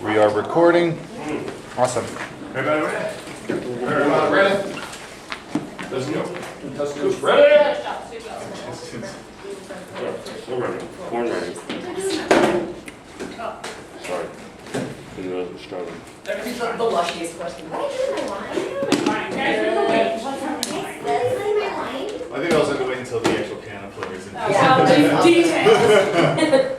We are recording. Awesome. Everybody ready? Everybody ready? Let's go. Let's ready? We're ready. Born ready. Sorry. Starting. The lushiest question. What are you doing my line? I think I was going to wait until the actual piano player is in. Yeah, details.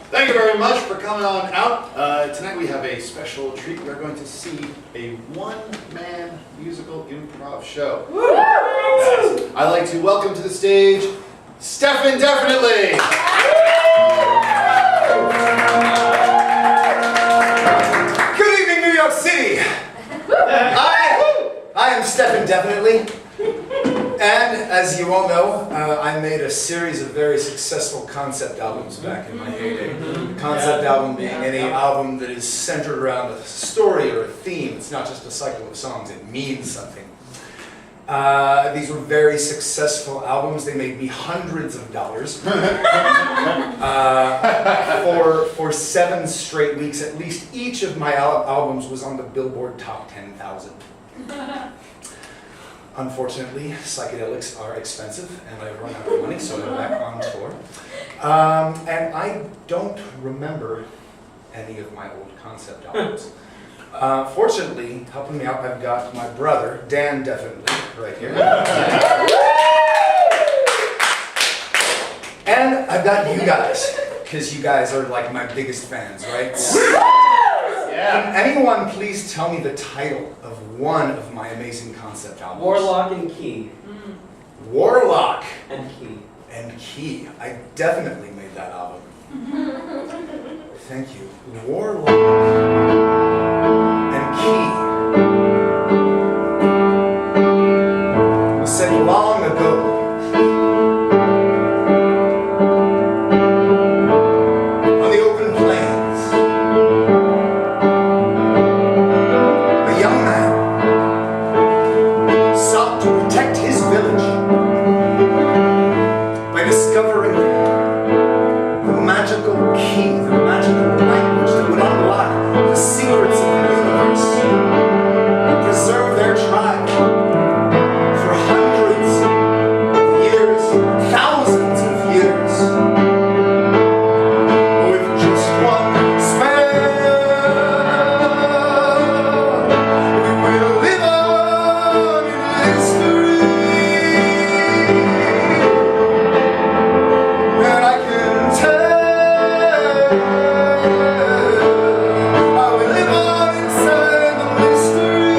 Thank you very much for coming on out. Tonight we have a special treat. We're going to see a one-man musical improv show. Yes. I'd like to welcome to the stage Stefan Definitely. Good evening, New York City. I am Stefan Definitely. And as you all know, I made a series of very successful concept albums back in my heyday. A concept album being any album that is centered around a story or a theme. It's not just a cycle of songs, it means something. These were very successful albums. They made me hundreds of dollars. For 7 straight weeks, at least each of my albums was on the Billboard Top 10,000. Unfortunately, psychedelics are expensive, and I run out of money, so I'm back on tour. And I don't remember any of my old concept albums. Fortunately, helping me out, I've got my brother, Dan Definitely, right here. And I've got you guys, because you guys are like my biggest fans, right? Can anyone please tell me the title of one of my amazing concept albums? Warlock and Key. Warlock And Key. and Key. I definitely made that album. Thank you. Warlock and Key. Was said long ago. On the open plains. A young man sought to protect his village by discovering the magical key, the magical language that would unlock the secrets of the universe and preserve their tribe for hundreds of years, thousands of years. With just one spell, we will live on in history. And I can tell, I will live on inside the mystery.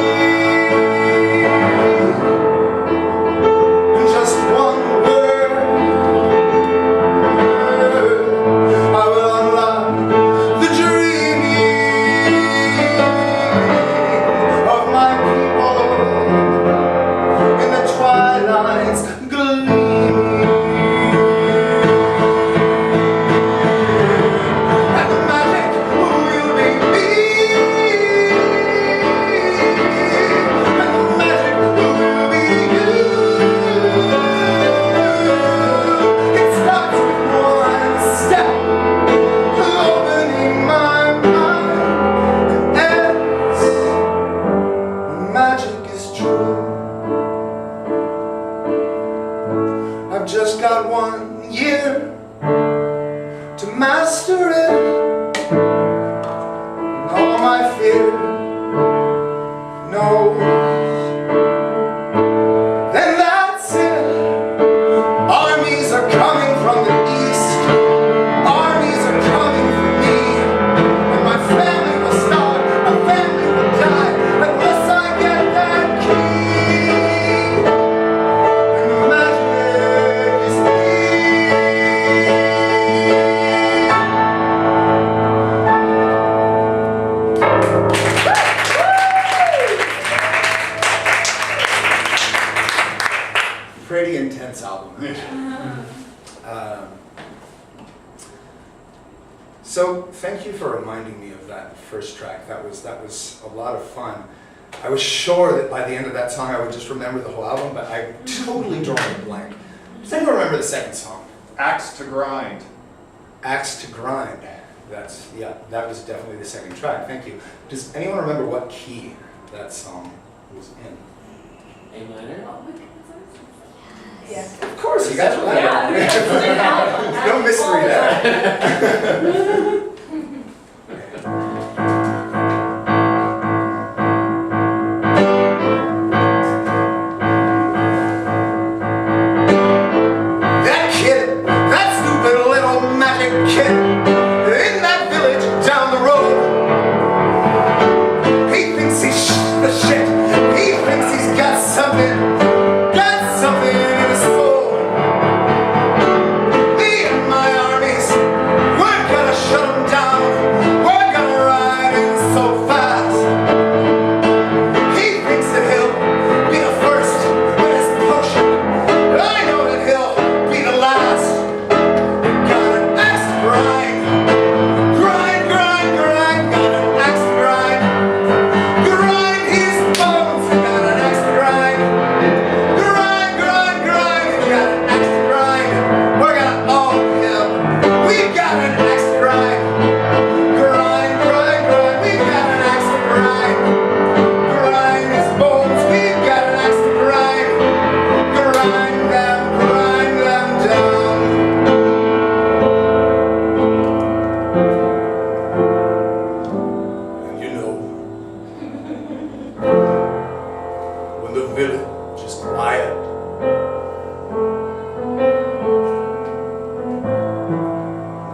In just one word, I will unlock the dreaming of my people in the twilight's gleaming. And the magic will be me. And the magic will be you. It starts with one step, opening my mind, and ends when magic is true. I've just got 1 year to master it, and all my fear knows. Then that's it. Armies are coming from the east. Armies are coming for me, and my family will start. My family will die unless I get that key. And the magic is me. Pretty intense album. So thank you for reminding me of that first track. That was a lot of fun. I was sure that by the end of that song I would just remember the whole album, but I totally drawn a blank. Does anyone remember the second song? Axe to Grind. Axe to Grind. That was definitely the second track. Thank you. Does anyone remember what key that song was in? A minor? Yeah. Of course, you got it. Yeah. No mystery there. That kid, that stupid little magic kid, in that village down the road, he thinks he's the shit. He thinks he's got something in his soul. Me and my armies, we're gonna shut him down. We're gonna ride in so fast. He thinks that he'll be the first with his potion. I know that he'll be the last. Got an axe to grind. Grind, grind, grind. Got an axe to grind. Grind his bones. Got an axe to grind. Grind, grind, grind. Got an axe to grind. We're gonna own him. We got an axe to grind. Grind, grind, grind. We got an axe to grind. Grind his bones. We got an axe to grind. Grind them down. And you know, when the village is quiet,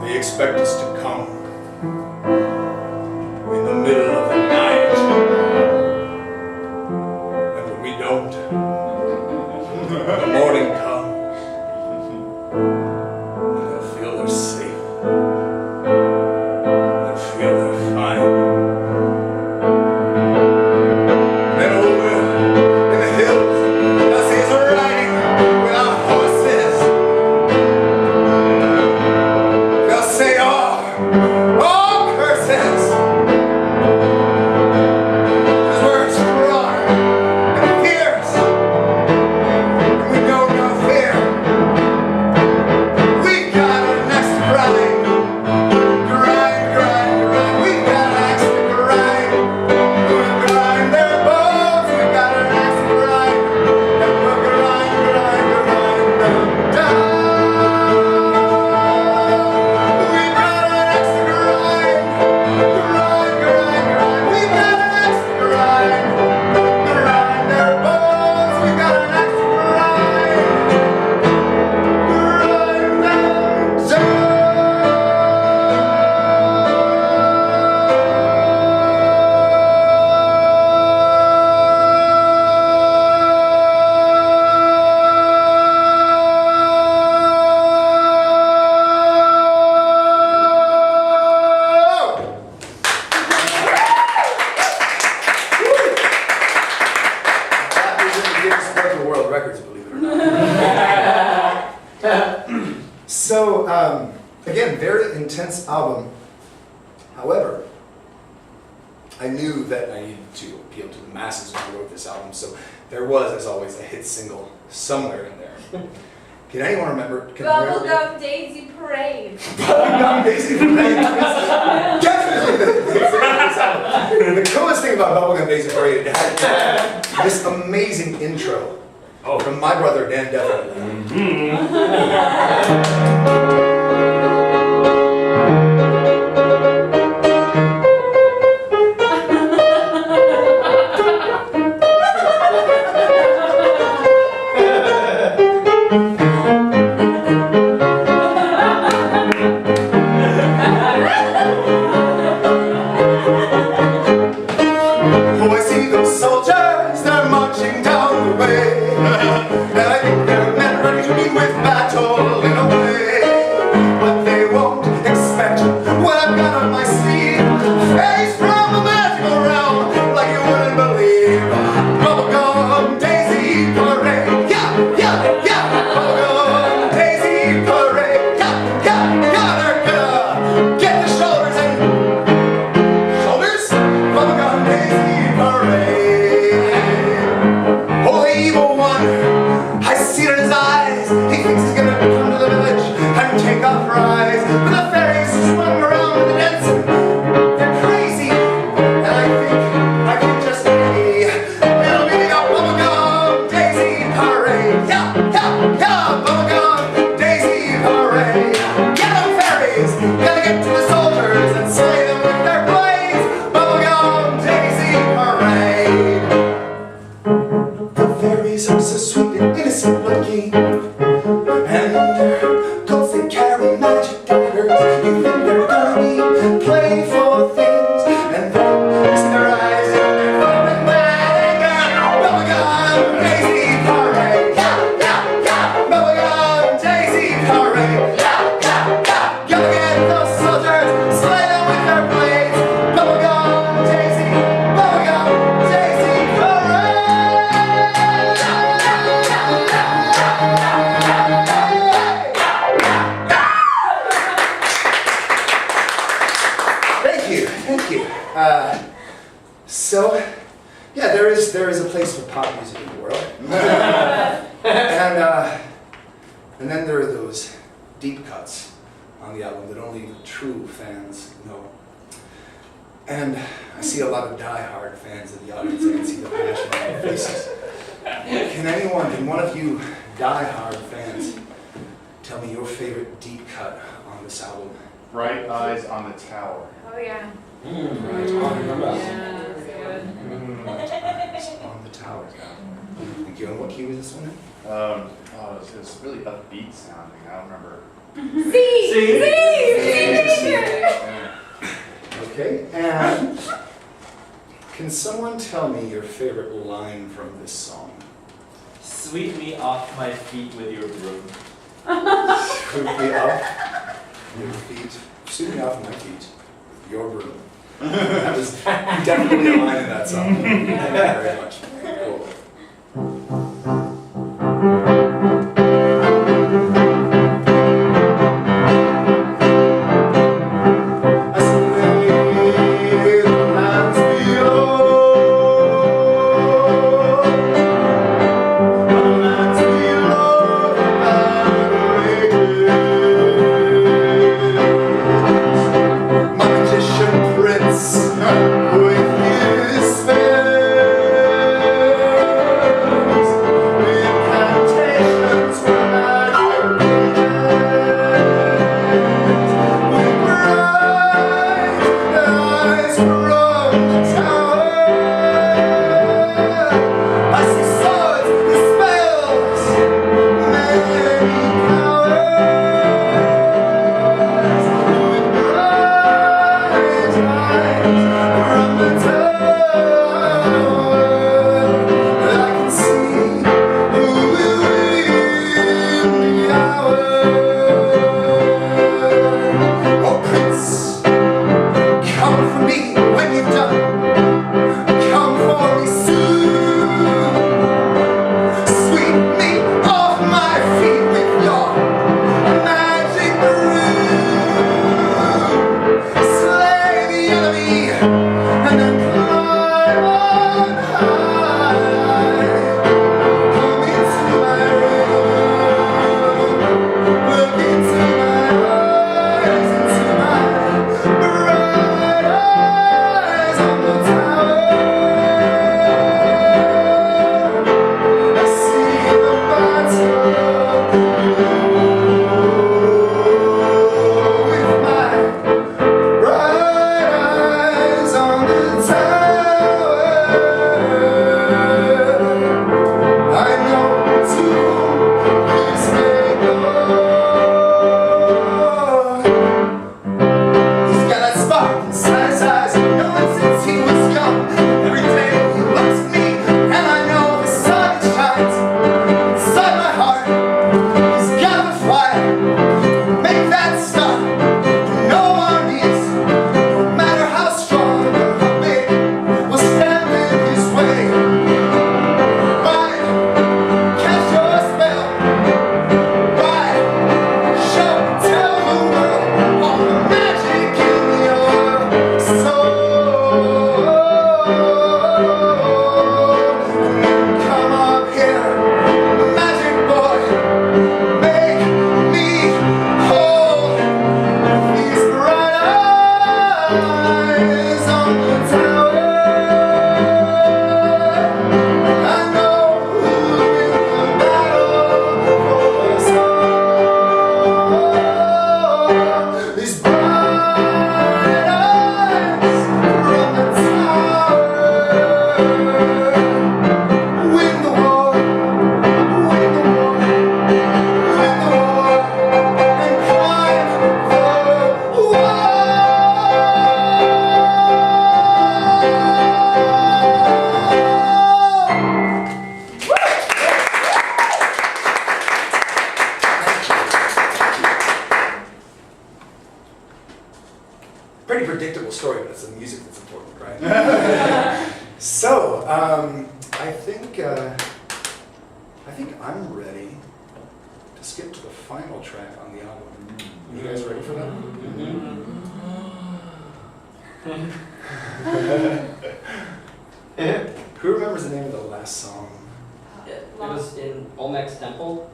they expect us to come in the middle of the night. And when we don't, the morning comes, and they'll feel they're safe. They'll feel they're fine. Then over in the hills, they'll see us riding with our horses. They'll say, oh, curses! 'Cause we're strong and fierce, and we know no fear. We got an axe to grind. Grind, grind, grind. We got an axe to grind. We'll grind their bones. We got an axe to grind. And we'll grind, grind, grind them down. We got an axe to grind. Grind, grind, grind. We got an axe to grind. Grind their bones. We got an axe to grind. Grind them down. That was in the Guinness Book of World Records, believe it or not. So, again, very intense album. However, I knew that I needed to appeal to the masses when I wrote this album, so there was, as always, a hit single somewhere in there. Can anyone remember? Bubblegum Daisy Parade. Bubblegum Daisy Parade. Definitely the hit single of this album. The coolest thing about Bubblegum Daisy Parade, it had this amazing intro from my brother Dan Definitely. Oh, I see those soldiers, they're marching down the way. And I think they're men ready to meet with battle in a way. innocent looking, and cause they carry magic daggers. You think they're gonna be playful things, and then it's their eyes and they're flipping mad and bubblegum daisy parade. Bubblegum daisy parade. Go get those soldiers, slay them with their blades. Bubblegum daisy parade. Thank you. So, yeah, there is a place for pop music in the world, and then there are those deep cuts on the album that only the true fans know. And I see a lot of die-hard fans in the audience. I can see the passion on their faces. Can one of you die-hard fans tell me your favorite deep cut on this album? Bright Eyes on the Tower. Oh, yeah. Right on the tower. Thank you. And what key was this one in? It was really upbeat sounding. I don't remember. C. Okay. And can someone tell me your favorite line from this song? Sweep me off my feet with your broom. Sweep me off your feet. Sweep me off my feet with your broom. That was definitely a line in that song. Thank you very much. Cool. With his spell predictable story, but it's the music that's important, right? So, I think I'm ready to skip to the final track on the album. You guys ready for that? Who remembers the name of the last song? It was in Olmec's Temple.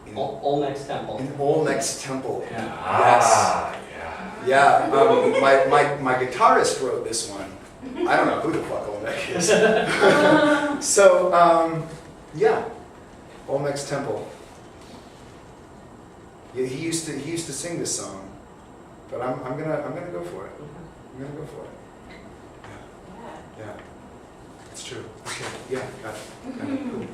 In, Olmec's Temple. in Olmec's Temple. Yeah. Ah, yeah. Yeah, my guitarist wrote this one. I don't know who the fuck Olmec is. So, yeah, Olmec's Temple. Yeah, he used to sing this song, but I'm gonna go for it. I'm gonna go for it. Yeah, it's true. Okay, yeah, got it. Got it. Cool.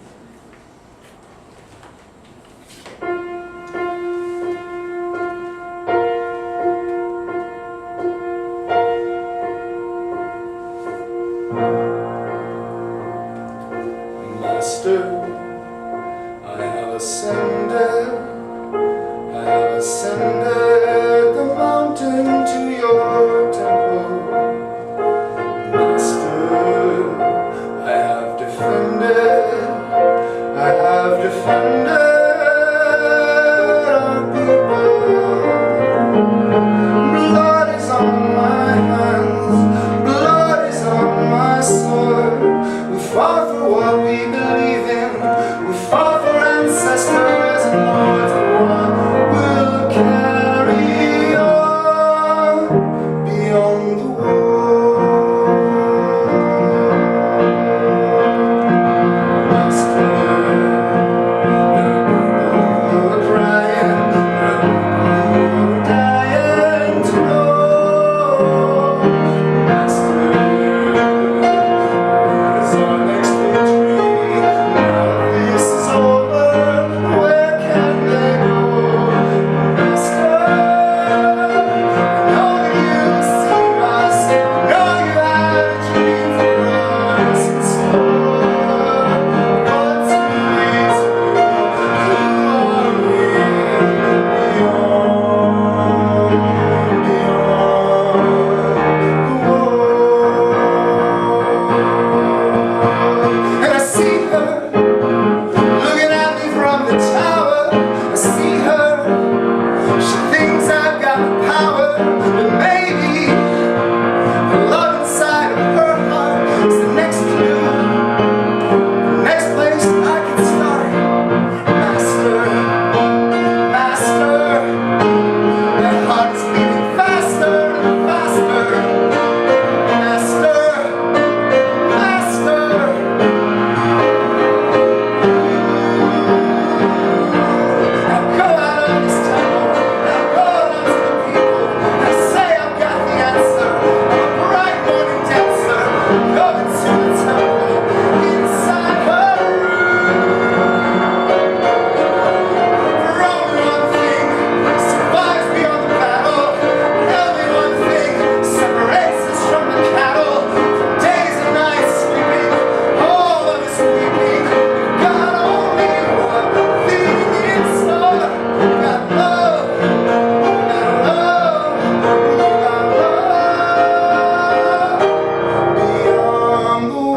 Master, I have ascended the mountain to your temple. Master, I have defended our people. Blood is on my hands, blood is on my sword. We fought for what we believe in, we fought for ancestors and lords of war. We'll carry on beyond the wall. Master, the people who are crying, the people who are dying to know. Master, what is our next victory? Now this is over, where can they go? Master, I know you see us, I know you have a dream for us in store. What's the reason? Who are we? Beyond the wall. And I see her looking at me from the tower. I see her, she thinks I've got the power, but maybe the love inside of her heart is the next clue, the next place I can start. Master, master, my heart is beating faster and faster. Master, master. I'll go out of this temple, I'll go out to the people, I say I've got the answer, I'm a bright morning dancer, going to the temple, inside her room. For only one thing survives beyond the battle, only one thing separates us from the cattle, from days and nights sleeping, all of us weeping. We've got only one thing in store. We got love, we got love, we got love beyond the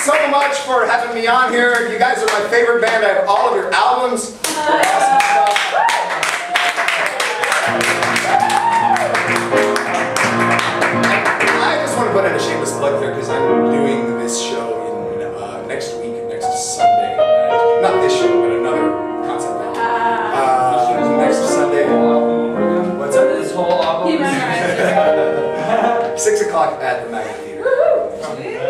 so much for having me on here. You guys are my favorite band. I have all of your albums. Awesome stuff. I just want to put in a shameless plug here because I'm doing this show in next week, next 6 o'clock at the Magnet Theater.